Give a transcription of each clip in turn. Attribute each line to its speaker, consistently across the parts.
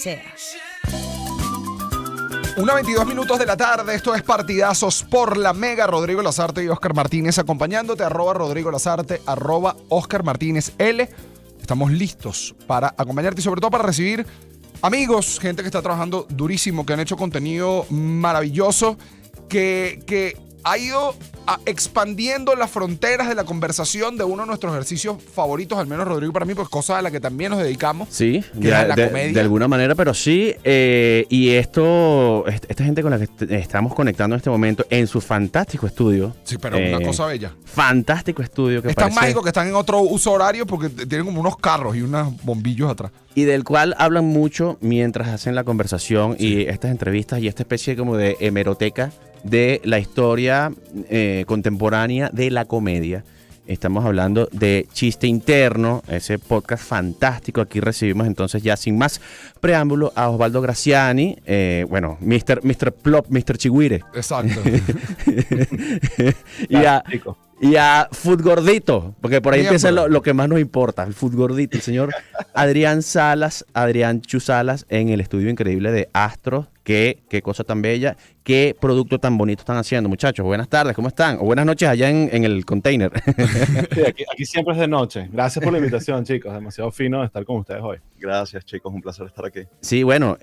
Speaker 1: sea.
Speaker 2: 1:22 de la tarde, esto es Partidazos por la Mega. Rodrigo Lazarte y Oscar Martínez acompañándote, @Rodrigo Lazarte, @Oscar Martínez L. Estamos listos para acompañarte y sobre todo para recibir amigos, gente que está trabajando durísimo, que han hecho contenido maravilloso, que ha ido expandiendo las fronteras de la conversación de uno de nuestros ejercicios favoritos, al menos Rodrigo para mí, pues cosa a la que también nos dedicamos.
Speaker 3: Sí,
Speaker 2: que es la comedia.
Speaker 3: De alguna manera, pero sí. Y esta gente con la que estamos conectando en este momento en su fantástico estudio.
Speaker 2: Sí, pero una cosa bella.
Speaker 3: Fantástico estudio que
Speaker 2: Están
Speaker 3: parece,
Speaker 2: mágicos, que están en otro uso horario porque tienen como unos carros y unos bombillos atrás.
Speaker 3: y del cual hablan mucho mientras hacen la conversación y estas entrevistas y esta especie como de hemeroteca de la historia contemporánea de la comedia. Estamos hablando de Chiste Interno, ese podcast fantástico. Aquí recibimos entonces, ya sin más preámbulo, a Osvaldo Graziani, Mr. Plop, Mr. Chigüire.
Speaker 2: Exacto.
Speaker 3: y a Food Gordito, porque por ahí
Speaker 2: Miembro.
Speaker 3: empieza lo que más nos importa, el Food Gordito, el señor Adrián Chu Salas, en el estudio increíble de Astro. Qué cosa tan bella, qué producto tan bonito están haciendo, muchachos. Buenas tardes, ¿cómo están? O buenas noches allá en el container.
Speaker 4: Sí, aquí siempre es de noche. Gracias por la invitación, chicos. Demasiado fino de estar con ustedes hoy.
Speaker 5: Gracias, chicos. Un placer estar aquí.
Speaker 3: Sí, bueno,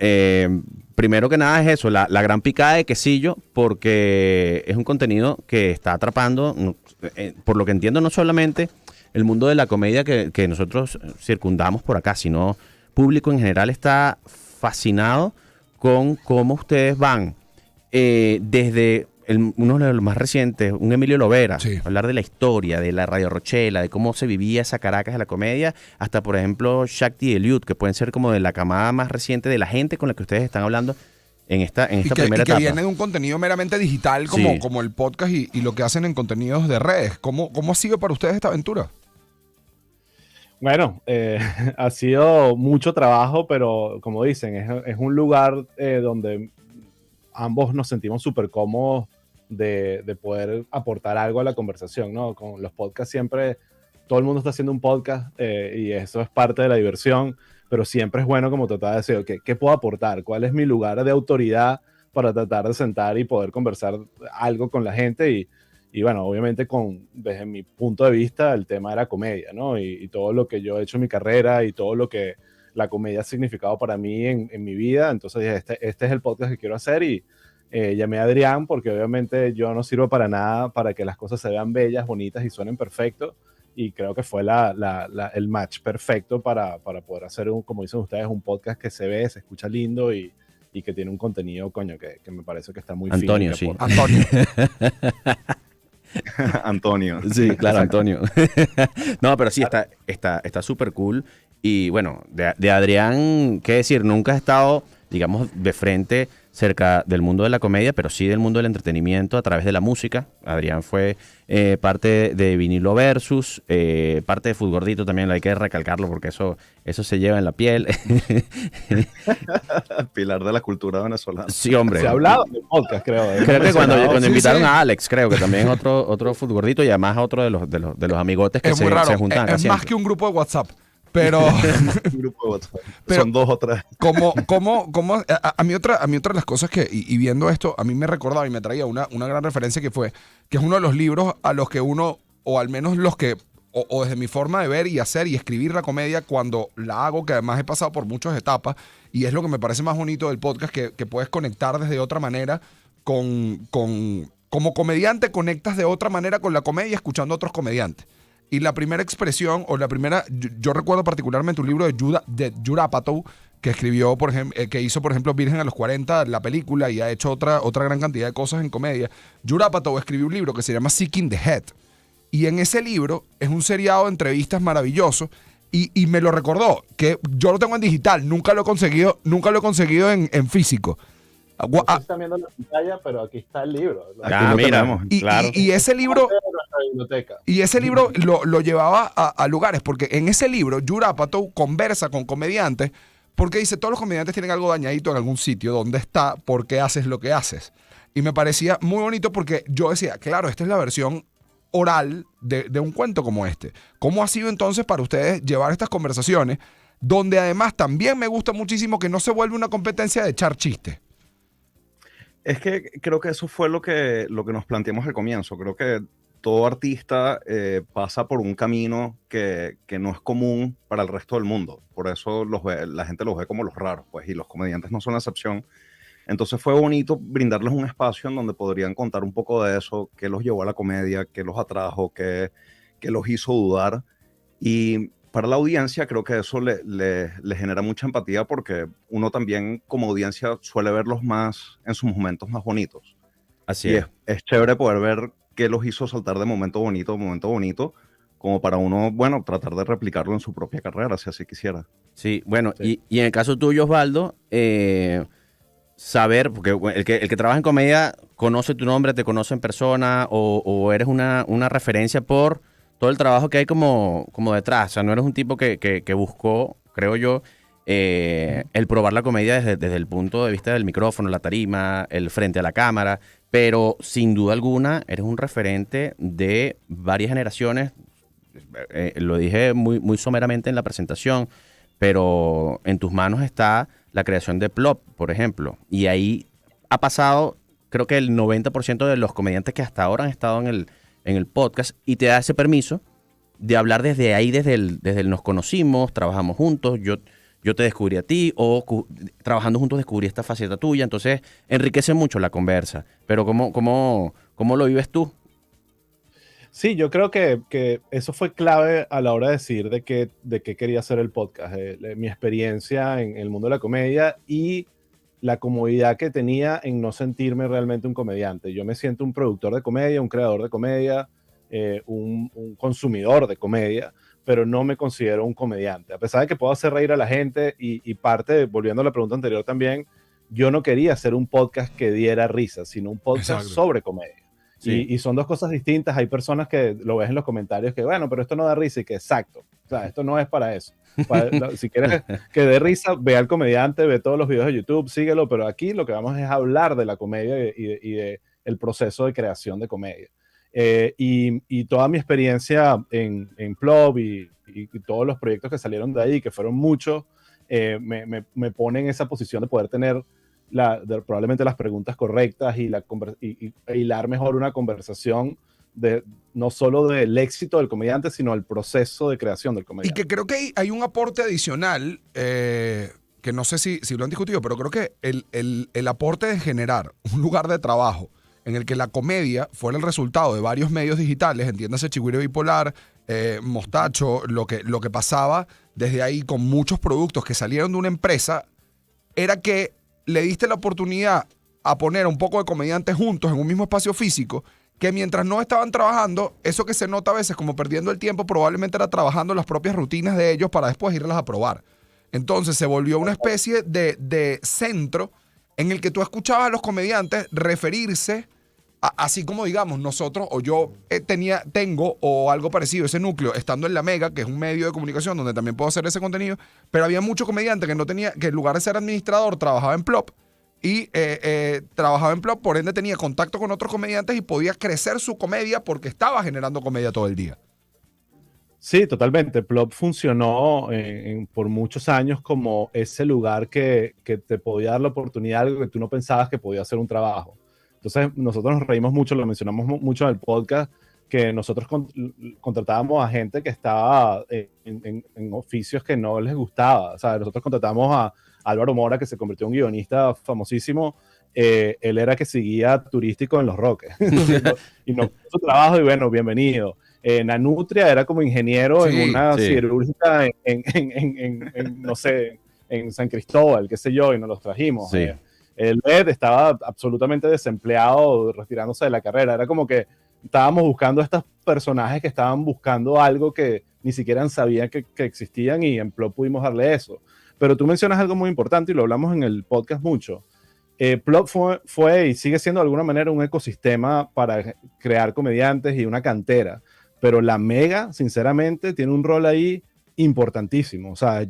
Speaker 3: primero que nada es eso, la gran picada de quesillo, porque es un contenido que está atrapando, por lo que entiendo, no solamente el mundo de la comedia que nosotros circundamos por acá, sino público en general está fascinado con cómo ustedes van desde uno de los más recientes, un Emilio Lovera,
Speaker 2: Sí.
Speaker 3: hablar de la historia, de la Radio Rochela, de cómo se vivía esa Caracas de la comedia, hasta por ejemplo Shakti y Eliud, que pueden ser como de la camada más reciente de la gente con la que ustedes están hablando en esta primera
Speaker 2: que
Speaker 3: etapa.
Speaker 2: viene de un contenido meramente digital como el podcast y lo que hacen en contenidos de redes. ¿Cómo ha sido para ustedes esta aventura?
Speaker 4: Bueno, ha sido mucho trabajo, pero como dicen, es un lugar donde ambos nos sentimos súper cómodos de poder aportar algo a la conversación, ¿no? Con los podcasts siempre, todo el mundo está haciendo un podcast y eso es parte de la diversión, pero siempre es bueno como tratar de decir, okay, ¿qué puedo aportar? ¿Cuál es mi lugar de autoridad para tratar de sentar y poder conversar algo con la gente? Y bueno, obviamente desde mi punto de vista, el tema de la comedia, ¿no? Y todo lo que yo he hecho en mi carrera y todo lo que la comedia ha significado para mí en mi vida. Entonces dije, este es el podcast que quiero hacer y llamé a Adrián porque obviamente yo no sirvo para nada para que las cosas se vean bellas, bonitas y suenen perfecto. Y creo que fue el match perfecto para poder hacer, como dicen ustedes, un podcast que se ve, se escucha lindo y que tiene un contenido, coño, que me parece que está muy
Speaker 3: Antonio,
Speaker 4: fino.
Speaker 3: sí.
Speaker 2: Antonio.
Speaker 5: Antonio.
Speaker 3: Sí, claro, Antonio. No, pero sí, está súper cool. Y bueno, de Adrián, qué decir, nunca ha estado, digamos, de frente cerca del mundo de la comedia, pero sí del mundo del entretenimiento a través de la música. Adrián fue parte de Vinilo Versus, parte de Food Gordito también, hay que recalcarlo porque eso se lleva en la piel.
Speaker 5: Pilar de la cultura venezolana.
Speaker 3: Sí, hombre.
Speaker 4: Se ha hablado en el podcast, creo.
Speaker 3: Creo que cuando
Speaker 2: Sí,
Speaker 3: invitaron
Speaker 2: sí.
Speaker 3: a Alex, creo que también otro Food Gordito y además otro de los amigotes que
Speaker 2: Es muy raro.
Speaker 3: se juntan acá
Speaker 2: Es más
Speaker 3: siempre.
Speaker 2: que un grupo de WhatsApp. Pero
Speaker 5: Un grupo de WhatsApp.
Speaker 2: Pero-
Speaker 5: Son 2 o 3.
Speaker 2: a mí otra de las cosas que, y viendo esto, a mí me recordaba y me traía una gran referencia que es uno de los libros a los que uno, o al menos los que, o desde mi forma de ver y hacer y escribir la comedia cuando la hago, que además he pasado por muchas etapas, y es lo que me parece más bonito del podcast, que puedes conectar desde otra manera como comediante, conectas de otra manera con la comedia escuchando a otros comediantes. Y la primera expresión, o la primera, yo recuerdo particularmente un libro de Judd Apatow, que escribió, por ejemplo, que hizo, por ejemplo, Virgen a los 40, la película, y ha hecho otra gran cantidad de cosas en comedia. Judd Apatow escribió un libro que se llama Seeking the Head. Y en ese libro es un seriado de entrevistas maravilloso. Y me lo recordó, que yo lo tengo en digital, nunca lo he conseguido en físico.
Speaker 4: No sé si están viendo la pantalla, pero aquí está el libro.
Speaker 3: Ah,
Speaker 5: lo
Speaker 3: mira,
Speaker 5: tenemos.
Speaker 3: claro.
Speaker 2: Y ese libro...
Speaker 4: Nuestra biblioteca.
Speaker 2: Y ese libro lo llevaba a lugares, porque en ese libro Judd Apatow conversa con comediantes, porque dice, todos los comediantes tienen algo dañadito en algún sitio, ¿dónde está? ¿Por qué haces lo que haces? Y me parecía muy bonito porque yo decía, claro, esta es la versión oral de un cuento como este. ¿Cómo ha sido entonces para ustedes llevar estas conversaciones donde además también me gusta muchísimo que no se vuelve una competencia de echar chistes.
Speaker 5: Es que creo que eso fue lo que nos planteamos al comienzo. Creo que todo artista pasa por un camino que no es común para el resto del mundo. Por eso la gente los ve como los raros, pues, y los comediantes no son la excepción. Entonces fue bonito brindarles un espacio en donde podrían contar un poco de eso, qué los llevó a la comedia, qué los atrajo, qué los hizo dudar. Y para la audiencia creo que eso le genera mucha empatía porque uno también como audiencia suele verlos más en sus momentos más bonitos.
Speaker 3: Así
Speaker 5: Y
Speaker 3: es.
Speaker 5: es chévere poder ver qué los hizo saltar de momento bonito a momento bonito, como para uno, bueno, tratar de replicarlo en su propia carrera, si así quisiera.
Speaker 3: Sí, bueno,
Speaker 4: Sí.
Speaker 3: y en el caso tuyo, Osvaldo, saber, porque el que trabaja en comedia conoce tu nombre, te conoce en persona, o eres una referencia por todo el trabajo que hay como detrás. O sea, no eres un tipo que buscó, creo yo, el probar la comedia desde el punto de vista del micrófono, la tarima, el frente a la cámara, pero sin duda alguna eres un referente de varias generaciones. Lo dije muy someramente en la presentación, pero en tus manos está la creación de Plop, por ejemplo, y ahí ha pasado, creo que el 90% de los comediantes que hasta ahora han estado en el podcast, y te da ese permiso de hablar desde ahí, desde el nos conocimos, trabajamos juntos, yo te descubrí a ti, o trabajando juntos descubrí esta faceta tuya, entonces enriquece mucho la conversa. Pero ¿cómo lo vives tú?
Speaker 4: Sí, yo creo que eso fue clave a la hora de decir de qué quería hacer el podcast. Mi experiencia en el mundo de la comedia y la comodidad que tenía en no sentirme realmente un comediante. Yo me siento un productor de comedia, un creador de comedia, un consumidor de comedia, pero no me considero un comediante. A pesar de que puedo hacer reír a la gente y parte, volviendo a la pregunta anterior también, yo no quería hacer un podcast que diera risa, sino un podcast
Speaker 2: Exacto.
Speaker 4: sobre comedia.
Speaker 3: Sí.
Speaker 4: Y son dos cosas distintas. Hay personas que lo ves en los comentarios que, bueno, pero esto no da risa y que exacto. O sea, esto no es para eso. Si quieres que dé risa, ve al comediante, ve todos los videos de YouTube, síguelo, pero aquí lo que vamos es hablar de la comedia y de el proceso de creación de comedia. Y toda mi experiencia en Plop y todos los proyectos que salieron de ahí, que fueron muchos, me pone en esa posición de poder tener probablemente las preguntas correctas y hilar mejor una conversación no solo del éxito del comediante, sino el proceso de creación del
Speaker 2: Y
Speaker 4: comediante.
Speaker 2: que creo que hay un aporte adicional, que no sé si lo han discutido, pero creo que el aporte de generar un lugar de trabajo en el que la comedia fuera el resultado de varios medios digitales, entiéndase Chigüire Bipolar, Mostacho, lo que pasaba desde ahí con muchos productos que salieron de una empresa, era que le diste la oportunidad a poner un poco de comediantes juntos en un mismo espacio físico, que mientras no estaban trabajando, eso que se nota a veces como perdiendo el tiempo, probablemente era trabajando las propias rutinas de ellos para después irlas a probar. Entonces se volvió una especie de centro en el que tú escuchabas a los comediantes referirse, así como digamos nosotros o yo tengo o algo parecido, ese núcleo, estando en La Mega, que es un medio de comunicación donde también puedo hacer ese contenido, pero había muchos comediantes que no tenía, que en lugar de ser administrador trabajaba en Plop, y trabajaba en Plop, por ende tenía contacto con otros comediantes y podía crecer su comedia porque estaba generando comedia todo el día.
Speaker 4: Sí, totalmente. Plop funcionó por muchos años como ese lugar que te podía dar la oportunidad de algo que tú no pensabas que podía ser un trabajo. Entonces, nosotros nos reímos mucho, lo mencionamos mucho en el podcast, que nosotros contratábamos a gente que estaba en oficios que no les gustaba. O sea, nosotros contratamos a Álvaro Mora, que se convirtió en un guionista famosísimo. Él era que seguía turístico en Los Roques. Y nos puso trabajo y bueno, bienvenido. Nanutria era como ingeniero
Speaker 2: Sí,
Speaker 4: en una
Speaker 3: sí.
Speaker 4: cirúrgica no sé, en San Cristóbal, qué sé yo, y nos los trajimos.
Speaker 3: Sí.
Speaker 4: El Ed estaba absolutamente desempleado, retirándose de la carrera. Era como que estábamos buscando a estos personajes que estaban buscando algo que ni siquiera sabían que existían, y en Plop pudimos darle eso. Pero tú mencionas algo muy importante y lo hablamos en el podcast mucho. Plop fue y sigue siendo de alguna manera un ecosistema para crear comediantes y una cantera. Pero La Mega, sinceramente, tiene un rol ahí importantísimo. O sea,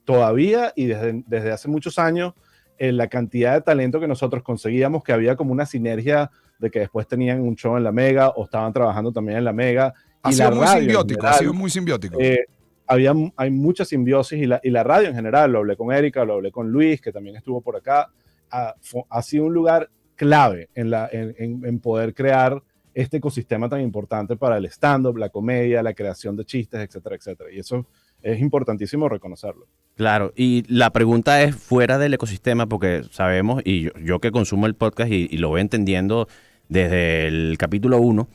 Speaker 4: todavía y desde hace muchos años, la cantidad de talento que nosotros conseguíamos, que había como una sinergia de que después tenían un show en La Mega o estaban trabajando también en La Mega.
Speaker 2: Ha
Speaker 4: Y
Speaker 2: sido
Speaker 4: la
Speaker 2: muy
Speaker 4: radio,
Speaker 2: simbiótico,
Speaker 4: en
Speaker 2: ha sido
Speaker 4: general,
Speaker 2: muy simbiótico.
Speaker 4: hay mucha simbiosis y la radio en general, lo hablé con Erika, lo hablé con Luis, que también estuvo por acá, ha sido un lugar clave en poder crear este ecosistema tan importante para el stand-up, la comedia, la creación de chistes, etcétera, etcétera. Y eso es importantísimo reconocerlo.
Speaker 3: Claro, y la pregunta es fuera del ecosistema, porque sabemos, y yo que consumo el podcast y lo voy entendiendo desde el capítulo 1,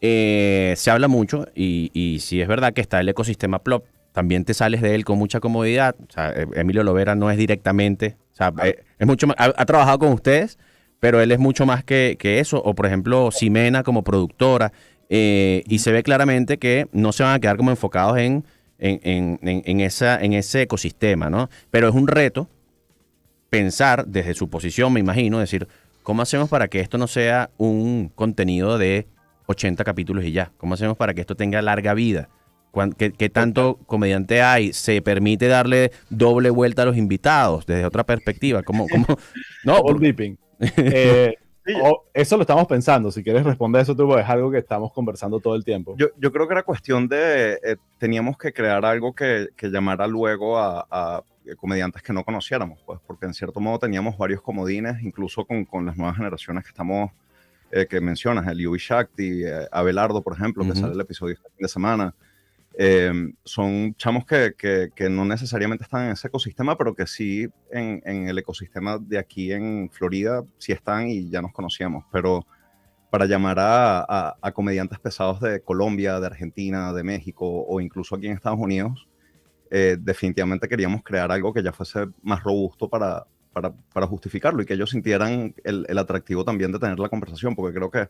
Speaker 3: se habla mucho y si es verdad que está el ecosistema Plop, también te sales de él con mucha comodidad. O sea, Emilio Lovera no es directamente, o sea, es mucho más, ha trabajado con ustedes, pero él es mucho más que eso. O por ejemplo, Ximena como productora, y se ve claramente que no se van a quedar como enfocados en ese ecosistema, ¿no? Pero es un reto pensar desde su posición, me imagino, decir, ¿cómo hacemos para que esto no sea un contenido de 80 capítulos y ya? ¿Cómo hacemos para que esto tenga larga vida? ¿Qué tanto comediante hay? ¿Se permite darle doble vuelta a los invitados desde otra perspectiva? ¿Cómo? No,
Speaker 4: Dipping. Eso lo estamos pensando. Si quieres responder eso, tú, es algo que estamos conversando todo el tiempo.
Speaker 5: Yo creo que era cuestión de, teníamos que crear algo que llamara luego a comediantes que no conociéramos, pues, porque en cierto modo teníamos varios comodines, incluso con las nuevas generaciones que estamos, que mencionas, el Yubi Shakti, Abelardo, por ejemplo, que sale el episodio este fin de semana. Son chamos que no necesariamente están en ese ecosistema, pero que sí en el ecosistema de aquí en Florida sí están y ya nos conocíamos. Pero para llamar a comediantes pesados de Colombia, de Argentina, de México o incluso aquí en Estados Unidos, definitivamente queríamos crear algo que ya fuese más robusto para justificarlo y que ellos sintieran el atractivo también de tener la conversación, porque creo que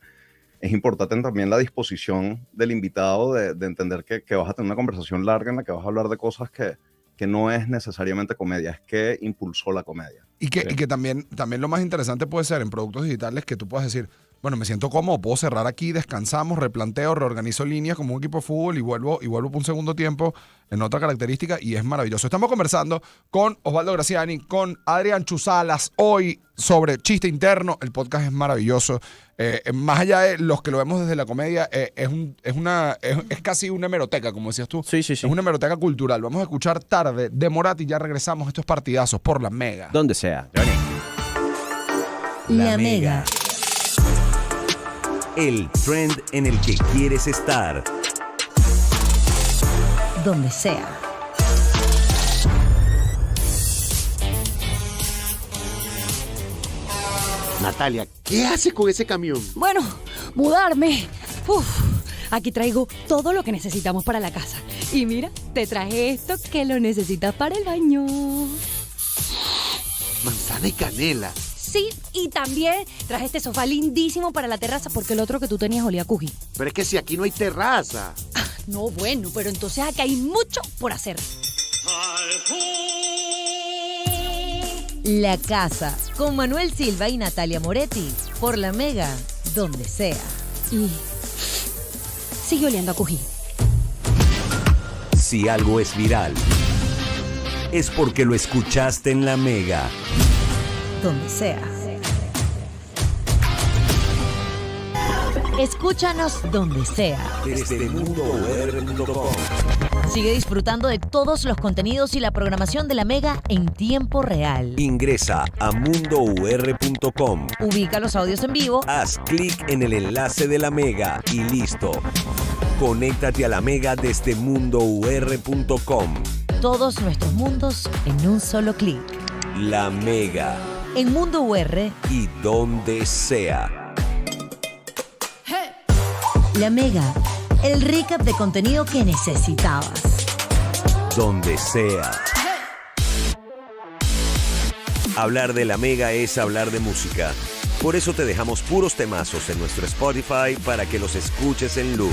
Speaker 5: es importante también la disposición del invitado de entender que vas a tener una conversación larga en la que vas a hablar de cosas que no es necesariamente comedia, es que impulsó la comedia.
Speaker 2: Y que también lo más interesante puede ser en productos digitales que tú puedas decir, bueno, me siento cómodo, puedo cerrar aquí, descansamos, replanteo, reorganizo líneas como un equipo de fútbol y vuelvo por un segundo tiempo en otra característica y es maravilloso. Estamos conversando con Osvaldo Graziani, con Adrián Chuzalas, hoy sobre chiste interno. El podcast es maravilloso. Más allá de los que lo vemos desde la comedia, es casi una hemeroteca, como decías tú.
Speaker 3: Sí.
Speaker 2: Es una hemeroteca cultural. Vamos a escuchar Tarde de Morat y ya regresamos. Estos partidazos por La Mega.
Speaker 3: Donde sea.
Speaker 1: La Mega.
Speaker 6: El trend en el que quieres estar.
Speaker 1: Donde sea.
Speaker 7: Natalia, ¿qué haces con ese camión?
Speaker 8: Bueno, mudarme. Aquí traigo todo lo que necesitamos para la casa. Y mira, te traje esto que lo necesitas para el baño.
Speaker 7: Manzana y canela.
Speaker 8: Sí, y también traje este sofá lindísimo para la terraza porque el otro que tú tenías olía a cuji.
Speaker 7: Pero es que si aquí no hay terraza.
Speaker 8: No, bueno, pero entonces aquí hay mucho por hacer.
Speaker 1: La Casa, con Manuel Silva y Natalia Moretti, por La Mega, donde sea.
Speaker 8: Y sigue oliendo a cují.
Speaker 6: Si algo es viral, es porque lo escuchaste en La Mega.
Speaker 1: Donde sea. Escúchanos donde sea.
Speaker 6: Desde mundour.com.
Speaker 1: Sigue disfrutando de todos los contenidos y la programación de La Mega en tiempo real.
Speaker 6: Ingresa a mundour.com.
Speaker 1: Ubica los audios en vivo.
Speaker 6: Haz clic en el enlace de La Mega y listo. Conéctate a La Mega desde mundour.com.
Speaker 1: Todos nuestros mundos en un solo clic.
Speaker 6: La Mega.
Speaker 1: En Mundo UR
Speaker 6: Y donde sea.
Speaker 1: La Mega, el recap de contenido que necesitabas.
Speaker 6: Donde sea. Hablar de La Mega es hablar de música. Por eso te dejamos puros temazos en nuestro Spotify para que los escuches en loop.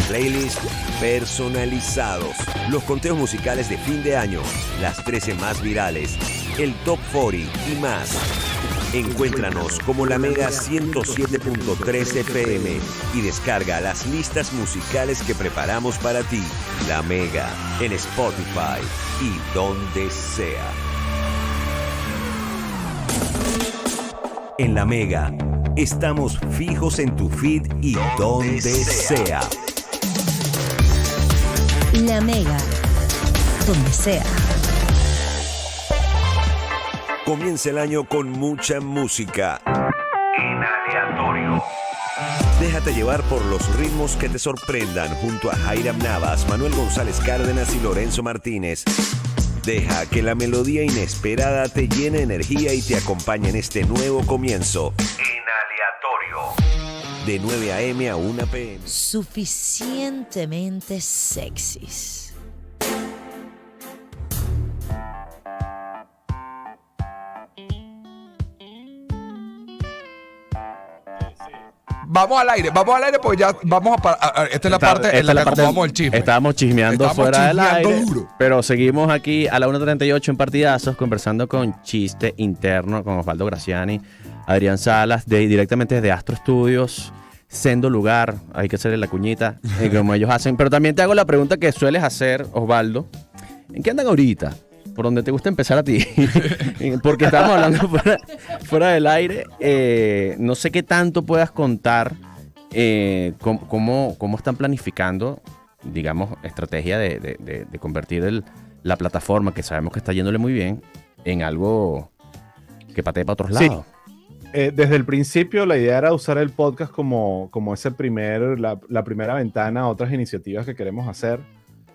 Speaker 6: Playlists personalizados, los conteos musicales de fin de año, las 13 más virales, el Top 40 y más. Encuéntranos como La Mega 107.3 FM y descarga las listas musicales que preparamos para ti. La Mega en Spotify y donde sea. En La Mega estamos fijos en tu feed y donde sea.
Speaker 1: La Mega, donde sea.
Speaker 6: Comienza el año con mucha música. En aleatorio. Déjate llevar por los ritmos que te sorprendan junto a Jairam Navas, Manuel González Cárdenas y Lorenzo Martínez. Deja que la melodía inesperada te llene de energía y te acompañe en este nuevo comienzo. En aleatorio. De 9 a.m. a 1 p.m.
Speaker 1: Suficientemente sexys.
Speaker 2: Vamos al aire porque ya vamos esta es la parte en la que acomodamos el chisme.
Speaker 3: Estábamos chismeando fuera del
Speaker 2: chismeando
Speaker 3: aire,
Speaker 2: duro.
Speaker 3: pero seguimos aquí a la 1:38 en Partidazos conversando con Chiste Interno, con Osvaldo Graciani, Adrián Salas, directamente desde Astro Studios, sendo lugar, hay que hacerle la cuñita, como ellos hacen. Pero también te hago la pregunta que sueles hacer, Osvaldo, ¿en qué andan ahorita? Por donde te gusta empezar a ti. Porque estamos hablando fuera del aire. No sé qué tanto puedas contar cómo están planificando, digamos, estrategia de convertir la plataforma, que sabemos que está yéndole muy bien, en algo que patee para otros lados.
Speaker 4: Desde el principio la idea era usar el podcast como la primera ventana a otras iniciativas que queremos hacer.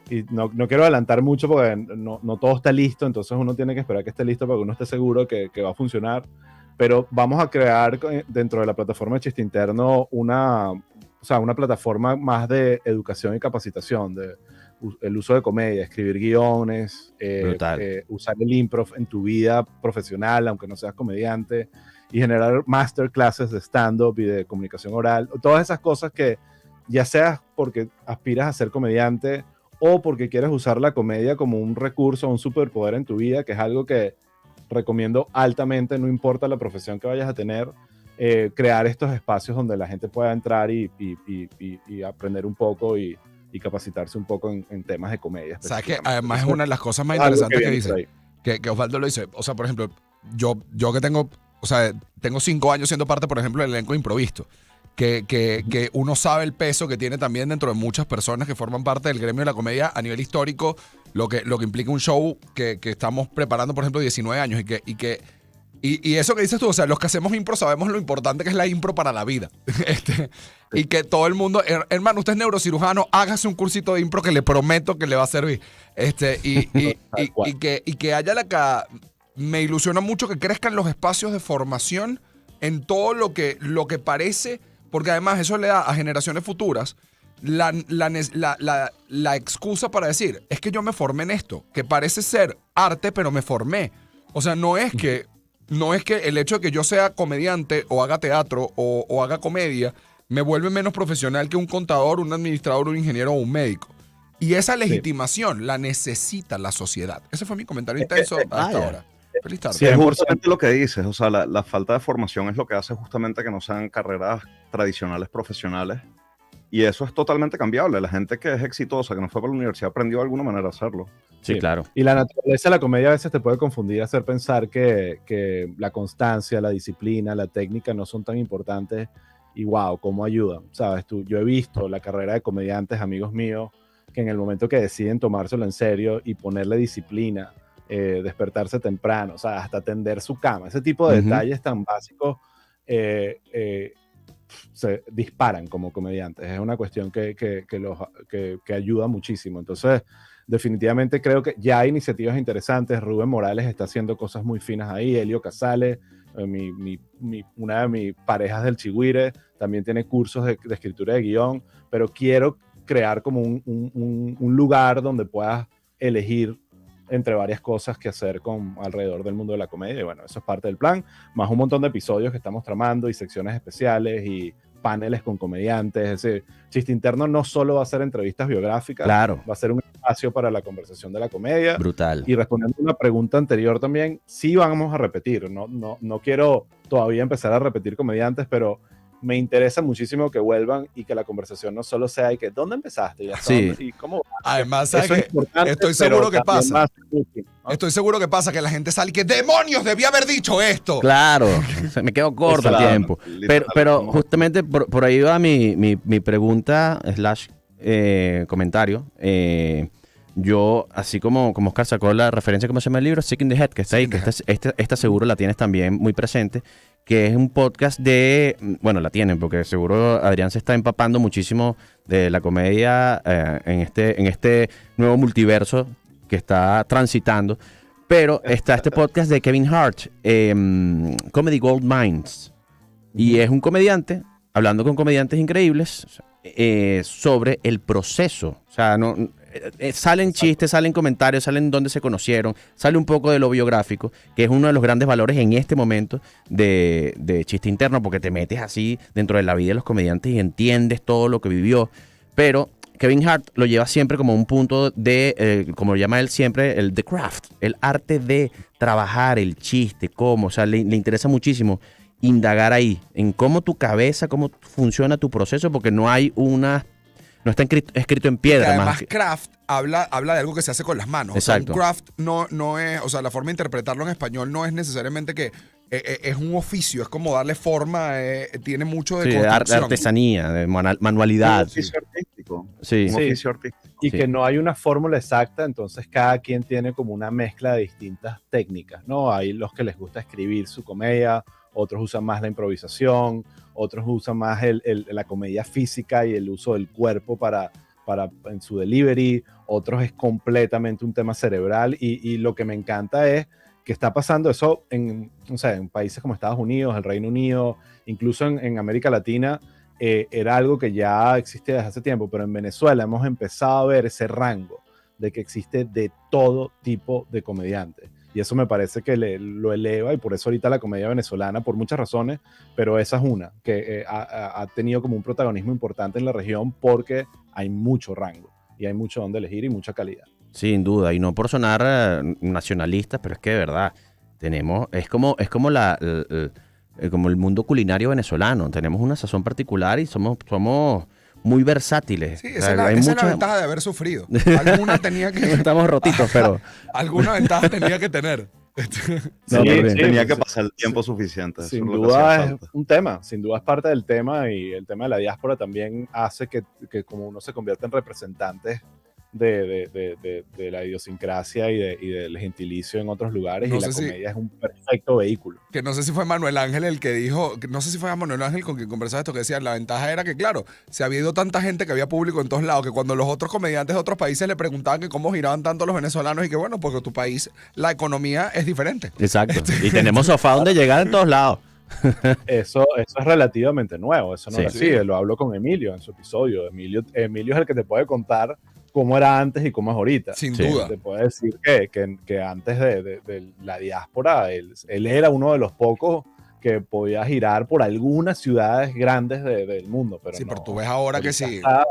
Speaker 4: Y no quiero adelantar mucho porque no todo está listo, entonces uno tiene que esperar que esté listo para que uno esté seguro que va a funcionar. Pero vamos a crear dentro de la plataforma de Chiste Interno una plataforma más de educación y capacitación, el uso de comedia, escribir guiones, usar el improv en tu vida profesional, aunque no seas comediante, y generar masterclasses de stand-up y de comunicación oral. Todas esas cosas que ya seas porque aspiras a ser comediante o porque quieres usar la comedia como un recurso, un superpoder en tu vida, que es algo que recomiendo altamente, no importa la profesión que vayas a tener, crear estos espacios donde la gente pueda entrar y aprender un poco y capacitarse un poco en temas de comedia.
Speaker 2: ¿Sabes que además es una de las cosas más interesantes que dice? Que Osvaldo lo dice. O sea, por ejemplo, yo que tengo 5 años siendo parte, por ejemplo, del elenco de Improvisto. Que uno sabe el peso que tiene también dentro de muchas personas que forman parte del gremio de la comedia a nivel histórico, lo que implica un show que estamos preparando, por ejemplo, 19 años y eso que dices tú, o sea, los que hacemos impro sabemos lo importante que es la impro para la vida. Y que todo el mundo, hermano, usted es neurocirujano, hágase un cursito de impro que le prometo que le va a servir. Y que haya me ilusiona mucho que crezcan los espacios de formación en todo lo que parece. Porque además eso le da a generaciones futuras la excusa para decir, es que yo me formé en esto, que parece ser arte, pero me formé. O sea, no es que el hecho de que yo sea comediante o haga teatro o haga comedia me vuelve menos profesional que un contador, un administrador, un ingeniero o un médico. Y esa legitimación la necesita la sociedad. Ese fue mi comentario intenso hasta ahora. Feliz tarde.
Speaker 5: Sí, es justamente lo que dices, o sea, la falta de formación es lo que hace justamente que no sean carreras tradicionales profesionales, y eso es totalmente cambiable. La gente que es exitosa, que no fue para la universidad, aprendió de alguna manera a hacerlo.
Speaker 3: Sí, claro.
Speaker 4: Y la naturaleza de la comedia a veces te puede confundir, hacer pensar que la constancia, la disciplina, la técnica no son tan importantes, y wow, cómo ayudan, ¿sabes? Yo he visto la carrera de comediantes, amigos míos, que en el momento que deciden tomárselo en serio y ponerle disciplina, despertarse temprano, o sea, hasta tender su cama, ese tipo de detalles tan básicos se disparan como comediantes. Es una cuestión que ayuda muchísimo. Entonces, definitivamente creo que ya hay iniciativas interesantes. Rubén Morales está haciendo cosas muy finas ahí. Elio Casale, una de mis parejas del Chigüire, también tiene cursos de escritura de guión, pero quiero crear como un lugar donde puedas elegir entre varias cosas que hacer alrededor del mundo de la comedia. Y bueno, eso es parte del plan, más un montón de episodios que estamos tramando y secciones especiales y paneles con comediantes. Es decir, Chiste Interno no solo va a ser entrevistas biográficas,
Speaker 3: claro,
Speaker 4: va a ser un espacio para la conversación de la comedia.
Speaker 3: Brutal.
Speaker 4: Y respondiendo a una pregunta anterior también, sí vamos a repetir. No quiero todavía empezar a repetir comediantes, pero me interesa muchísimo que vuelvan y que la conversación no solo sea y que ¿dónde empezaste? ¿Y cómo vas?
Speaker 2: Además, ¿sabes
Speaker 4: Eso es
Speaker 2: qué?
Speaker 4: importante,
Speaker 2: Estoy seguro
Speaker 4: pero
Speaker 2: que
Speaker 4: también
Speaker 2: pasa.
Speaker 4: más útil, ¿no?
Speaker 2: Estoy seguro que pasa que la gente sale y que ¡demonios! Debí haber dicho esto.
Speaker 3: Claro, me quedo corto el
Speaker 5: Claro,
Speaker 3: tiempo.
Speaker 5: literal,
Speaker 3: Pero
Speaker 5: como-
Speaker 3: justamente por ahí va mi pregunta / comentario. Yo, así como Oscar sacó la referencia, ¿cómo se llama el libro? Sick in the Head, que está ahí, que esta seguro la tienes también muy presente, que es un podcast bueno, la tienen, porque seguro Adrián se está empapando muchísimo de la comedia en este nuevo multiverso que está transitando. Pero está este podcast de Kevin Hart, Comedy Gold Mines. Y es un comediante, hablando con comediantes increíbles, sobre el proceso. O sea, salen chistes, salen comentarios, salen dónde se conocieron, sale un poco de lo biográfico, que es uno de los grandes valores en este momento de Chiste Interno, porque te metes así dentro de la vida de los comediantes y entiendes todo lo que vivió. Pero Kevin Hart lo lleva siempre como un punto de, como lo llama él siempre, el the craft, el arte de trabajar el chiste, cómo, o sea, le interesa muchísimo indagar ahí, en cómo tu cabeza, cómo funciona tu proceso, porque no está escrito en
Speaker 2: Que
Speaker 3: piedra.
Speaker 2: además craft habla de algo que se hace con las manos.
Speaker 3: Exacto.
Speaker 2: O sea, un craft no es, o sea, la forma de interpretarlo en español no es necesariamente que es un oficio, es como darle forma, tiene mucho de
Speaker 3: Sí, de
Speaker 2: construcción.
Speaker 3: artesanía, de
Speaker 5: Un
Speaker 3: manualidad.
Speaker 5: oficio artístico.
Speaker 3: Sí.
Speaker 5: Un oficio artístico.
Speaker 4: Y
Speaker 3: Sí.
Speaker 4: que no hay una fórmula exacta, entonces cada quien tiene como una mezcla de distintas técnicas, ¿no? Hay los que les gusta escribir su comedia, otros usan más la improvisación, otros usan más la comedia física y el uso del cuerpo para en su delivery, otros es completamente un tema cerebral y lo que me encanta es que está pasando eso en países como Estados Unidos, el Reino Unido, incluso en América Latina. Era algo que ya existía desde hace tiempo, pero en Venezuela hemos empezado a ver ese rango de que existe de todo tipo de comediantes. Y eso me parece que lo eleva, y por eso ahorita la comedia venezolana, por muchas razones, pero esa es una, que ha tenido como un protagonismo importante en la región porque hay mucho rango y hay mucho donde elegir y mucha calidad.
Speaker 3: Sin duda, y no por sonar nacionalistas, pero es que de verdad, es como como el mundo culinario venezolano, tenemos una sazón particular y somos muy versátiles.
Speaker 2: Sí,
Speaker 3: O
Speaker 2: esa,
Speaker 3: sea,
Speaker 2: es
Speaker 3: hay
Speaker 2: la ventaja de haber sufrido. Alguna tenía que...
Speaker 3: Estamos rotitos, pero...
Speaker 2: Alguna ventaja tenía que tener.
Speaker 5: Tenía que pasar el tiempo suficiente. eso
Speaker 4: Sin
Speaker 5: es lo que hacía
Speaker 4: duda es
Speaker 5: falta.
Speaker 4: un tema, sin duda es parte del tema, y el tema de la diáspora también hace que como uno se convierta en representantes de la idiosincrasia y del gentilicio en otros lugares,
Speaker 2: No
Speaker 4: y la
Speaker 2: sé si-
Speaker 4: comedia es un perfecto vehículo.
Speaker 2: Que no sé si fue Manuel Ángel el que dijo, no sé si fue Manuel Ángel con quien conversaba esto, que decía, la ventaja era que, claro, se había ido tanta gente que había público en todos lados, que cuando los otros comediantes de otros países le preguntaban que cómo giraban tanto los venezolanos, y que bueno, porque tu país, la economía es diferente.
Speaker 3: Exacto. Y tenemos sofá donde llegar en todos lados.
Speaker 4: Eso es relativamente nuevo, eso no
Speaker 3: Sí.
Speaker 4: era así, lo hablo con Emilio en su episodio. Emilio es el que te puede contar cómo era antes y cómo es ahorita.
Speaker 2: Sin
Speaker 3: Sí.
Speaker 2: duda.
Speaker 4: Te puede decir que antes de la diáspora, él era uno de los pocos que podía girar por algunas ciudades grandes del mundo. Pero
Speaker 2: Sí,
Speaker 4: no,
Speaker 2: pero tú ves ahora que
Speaker 4: ahorita
Speaker 2: sí.
Speaker 4: está,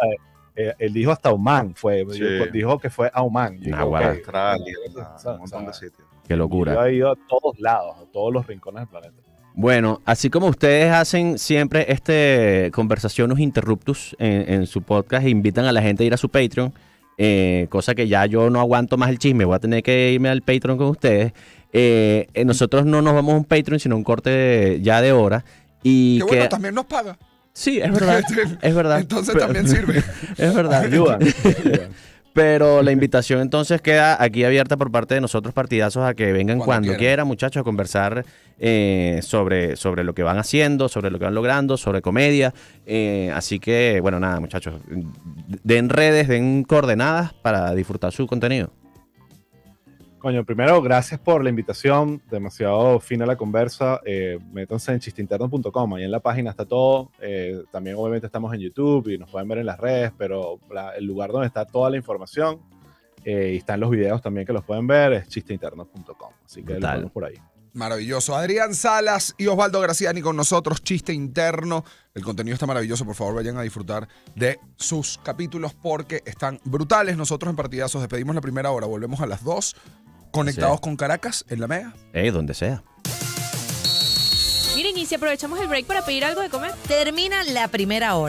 Speaker 4: él dijo hasta Oman,
Speaker 5: Sí.
Speaker 4: dijo que fue a Oman. Yo
Speaker 3: Nah,
Speaker 4: digo,
Speaker 3: guara.
Speaker 4: ok,
Speaker 5: Australia,
Speaker 4: o
Speaker 5: un montón de sitios.
Speaker 3: Qué locura.
Speaker 4: Yo he ido a todos lados, a todos los rincones del planeta.
Speaker 3: Bueno, así como ustedes hacen siempre conversaciones interruptus en su podcast e invitan a la gente a ir a su Patreon, cosa que ya yo no aguanto más el chisme, voy a tener que irme al Patreon con ustedes. Nosotros no nos vamos a un Patreon, sino un corte ya de hora. Y
Speaker 2: Que bueno, también nos paga.
Speaker 3: Sí, es verdad, es verdad.
Speaker 2: Entonces
Speaker 3: Pero-
Speaker 2: también sirve.
Speaker 3: Es verdad.
Speaker 4: Ayudan.
Speaker 3: Pero la invitación entonces queda aquí abierta por parte de nosotros, partidazos, a que vengan
Speaker 2: Cuando
Speaker 3: cuando
Speaker 2: quieran.
Speaker 3: quieran, muchachos, a conversar sobre lo que van haciendo, sobre lo que van logrando, sobre comedia. Así que, bueno, nada, muchachos, den redes, den coordenadas para disfrutar su contenido.
Speaker 4: Coño, primero, gracias por la invitación. Demasiado fina la conversa. Métanse en chisteinterno.com. Ahí en la página está todo. También, obviamente, estamos en YouTube y nos pueden ver en las redes, pero el lugar donde está toda la información y están los videos también que los pueden ver es chisteinterno.com. Así que
Speaker 3: Brutal.
Speaker 4: lo vemos por ahí.
Speaker 2: Maravilloso. Adrián Salas y Osvaldo Graciani con nosotros. Chiste interno. El contenido está maravilloso. Por favor, vayan a disfrutar de sus capítulos porque están brutales. Nosotros en Partidazos despedimos la primera hora. Volvemos a las 2. Conectados con Caracas en la Mega.
Speaker 3: Donde sea.
Speaker 9: Miren, y si aprovechamos el break para pedir algo de comer.
Speaker 1: Termina la primera hora.